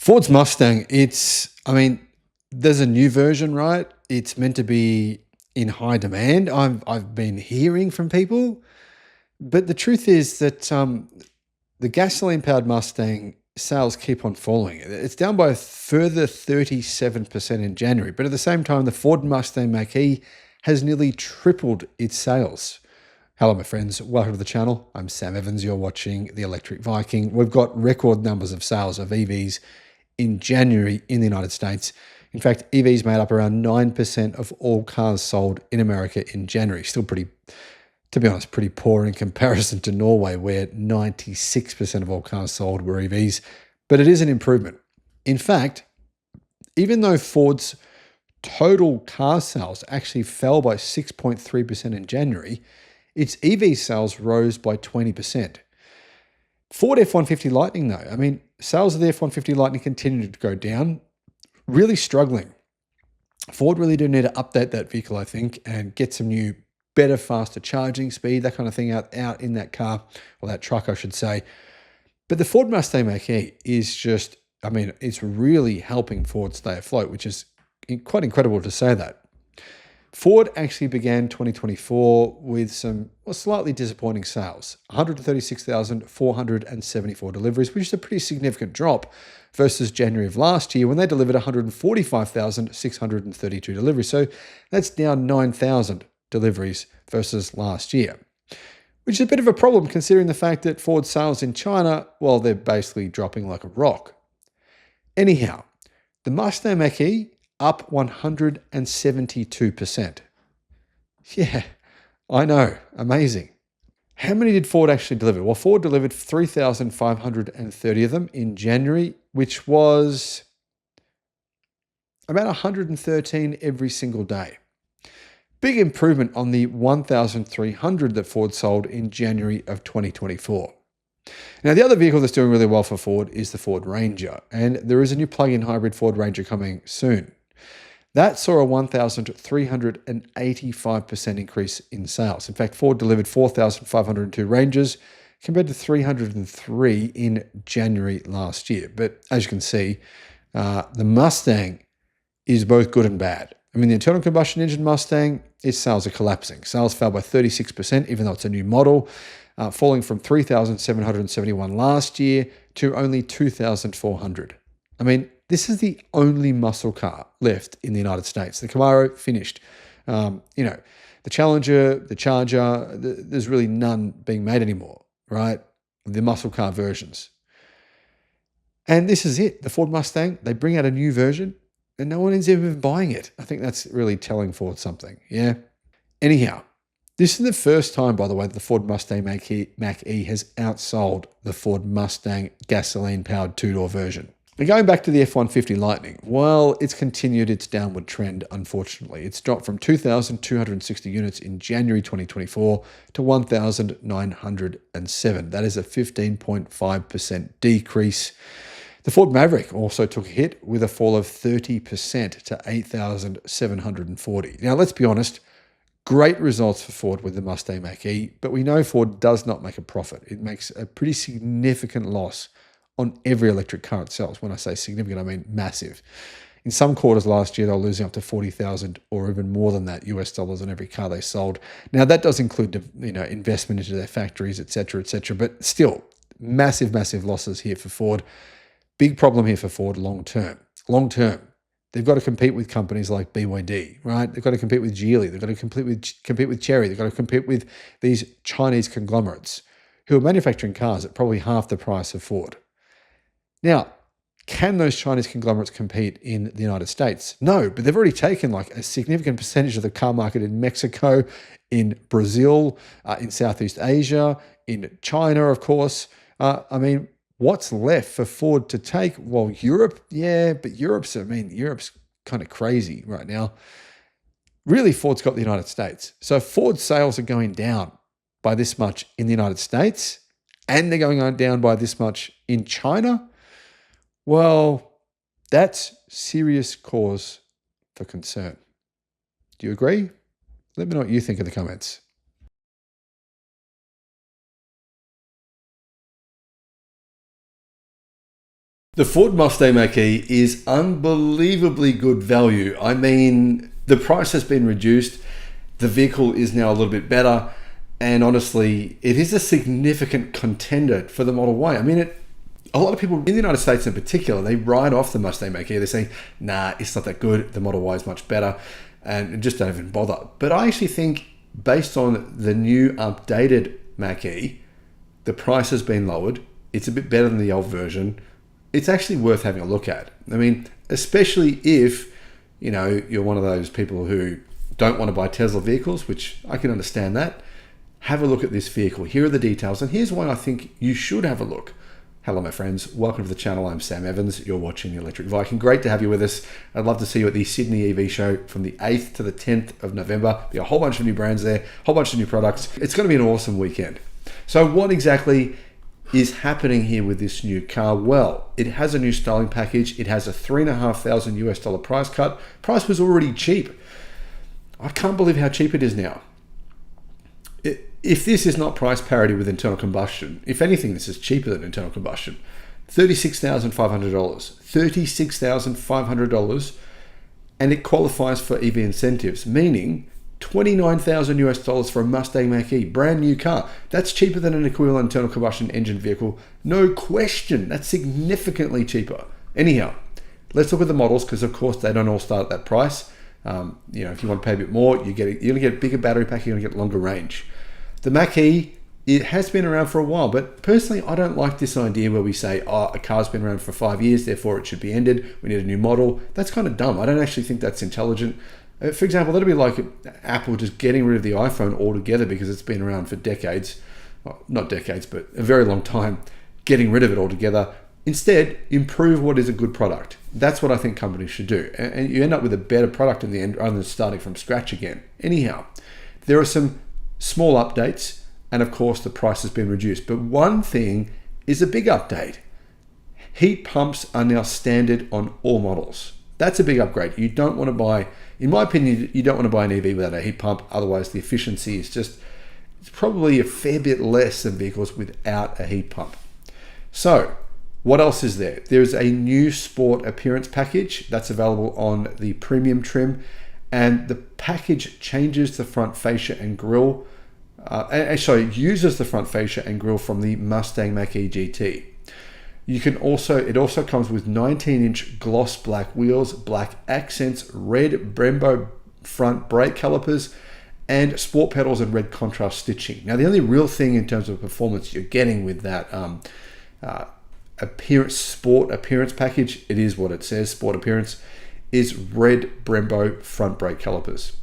Ford's Mustang, I mean, there's a new version, right? It's meant to be in high demand. I've been hearing from people, but the truth is that the gasoline-powered Mustang sales keep on falling. It's down by a further 37% in January, but at the same time, the Ford Mustang Mach-E has nearly tripled its sales. Hello, my friends. Welcome to the channel. I'm Sam Evans. You're watching the Electric Viking. We've got record numbers of sales of EVs in January in the United States. In fact, EVs made up around 9% of all cars sold in America in January. Still pretty, to be honest, pretty poor in comparison to Norway, where 96% of all cars sold were EVs. But it is an improvement. In fact, even though Ford's total car sales actually fell by 6.3% in January, its EV sales rose by 20%. Ford F-150 Lightning, though, I mean, sales of the F-150 Lightning continued to go down, really struggling. Ford really do need to update that vehicle, I think, and get some new, better, faster charging speed, that kind of thing out in that car, or that truck, I should say. But the Ford Mustang Mach-E is just, I mean, it's really helping Ford stay afloat, which is quite incredible to say that. Ford actually began 2024 with some slightly disappointing sales, 136,474 deliveries, which is a pretty significant drop versus January of last year when they delivered 145,632 deliveries. So that's down 9,000 deliveries versus last year, which is a bit of a problem considering the fact that Ford sales in China, well, they're basically dropping like a rock. Anyhow, the Mustang Mach-E up 172%. Yeah, I know, amazing. How many did Ford actually deliver? Well, Ford delivered 3,530 of them in January, which was about 113 every single day. Big improvement on the 1,300 that Ford sold in January of 2024. Now, the other vehicle that's doing really well for Ford is the Ford Ranger, and there is a new plug-in hybrid Ford Ranger coming soon. That saw a 1,385% increase in sales. In fact, Ford delivered 4,502 Rangers compared to 303 in January last year. But as you can see, the Mustang is both good and bad. I mean, the internal combustion engine Mustang, its sales are collapsing. Sales fell by 36%, even though it's a new model, falling from 3,771 last year to only 2,400. I mean, this is the only muscle car left in the United States. The Camaro finished. The Challenger, the Charger, there's really none being made anymore, right? The muscle car versions. And this is it. The Ford Mustang, they bring out a new version and no one is even buying it. I think that's really telling Ford something, yeah? Anyhow, this is the first time, by the way, that the Ford Mustang Mach-E has outsold the Ford Mustang gasoline-powered two-door version. And going back to the F-150 Lightning, well, it's continued its downward trend, unfortunately. It's dropped from 2,260 units in January 2024 to 1,907. That is a 15.5% decrease. The Ford Maverick also took a hit with a fall of 30% to 8,740. Now, let's be honest, great results for Ford with the Mustang Mach-E, but we know Ford does not make a profit. It makes a pretty significant loss on every electric car it sells. When I say significant, I mean massive. In some quarters last year, they were losing up to 40,000 or even more than that US dollars on every car they sold. Now, that does include investment into their factories, et cetera, but still, massive, massive losses here for Ford. Big problem here for Ford long term. Long term, they've got to compete with companies like BYD, right? They've got to compete with Geely. They've got to compete with Chery. They've got to compete with these Chinese conglomerates who are manufacturing cars at probably half the price of Ford. Now, can those Chinese conglomerates compete in the United States? No, but they've already taken like a significant percentage of the car market in Mexico, in Brazil, in Southeast Asia, in China, of course. I mean, what's left for Ford to take? Well, Europe, yeah, but Europe's kind of crazy right now. Really, Ford's got the United States. So if Ford sales are going down by this much in the United States, and they're going down by this much in China, well, that's serious cause for concern. Do you agree? Let me know what you think in the comments. The Ford Mustang Mach-E is unbelievably good value. I mean, the price has been reduced. The vehicle is now a little bit better. And honestly, it is a significant contender for the Model Y. I mean, a lot of people in the United States in particular, they write off the Mustang Mach-E. They say, nah, it's not that good. The Model Y is much better. And just don't even bother. But I actually think based on the new updated Mach-E, the price has been lowered. It's a bit better than the old version. It's actually worth having a look at. I mean, especially if, you know, you're one of those people who don't want to buy Tesla vehicles, which I can understand that. Have a look at this vehicle. Here are the details. And here's why I think you should have a look. Hello, my friends. Welcome to the channel. I'm Sam Evans. You're watching the Electric Viking. Great to have you with us. I'd love to see you at the Sydney EV show from the 8th to the 10th of November. There'll be a whole bunch of new brands there, a whole bunch of new products. It's going to be an awesome weekend. So what exactly is happening here with this new car? Well, it has a new styling package. It has a $3,500 US price cut. Price was already cheap. I can't believe how cheap it is now. If this is not price parity with internal combustion, if anything, this is cheaper than internal combustion. $36,500. $36,500, and it qualifies for EV incentives, meaning $29,000 US for a Mustang Mach-E, brand new car. That's cheaper than an equivalent internal combustion engine vehicle. No question. That's significantly cheaper. Anyhow, let's look at the models because, of course, they don't all start at that price. You know, if you want to pay a bit more, you're going to get a bigger battery pack. You're going to get longer range. The Mach-E, it has been around for a while, but personally, I don't like this idea where we say, oh, a car's been around for 5 years, therefore it should be ended. We need a new model. That's kind of dumb. I don't actually think that's intelligent. For example, that'd be like Apple just getting rid of the iPhone altogether because it's been around for decades. Well, not decades, but a very long time, getting rid of it altogether. Instead, improve what is a good product. That's what I think companies should do. And you end up with a better product in the end rather than starting from scratch again. Anyhow, there are some small updates, and of course the price has been reduced. But one thing is a big update. Heat pumps are now standard on all models. That's a big upgrade. You don't want to buy, in my opinion, you don't want to buy an EV without a heat pump. Otherwise, the efficiency is just, it's probably a fair bit less than vehicles without a heat pump. So, what else is there? There's a new sport appearance package that's available on the premium trim, and the package changes the front fascia and grille. Uses the front fascia and grille from the Mustang Mach-E GT. It also comes with 19-inch gloss black wheels, black accents, red Brembo front brake calipers, and sport pedals and red contrast stitching. Now, the only real thing in terms of performance you're getting with that sport appearance package, it is what it says, sport appearance, is red Brembo front brake calipers.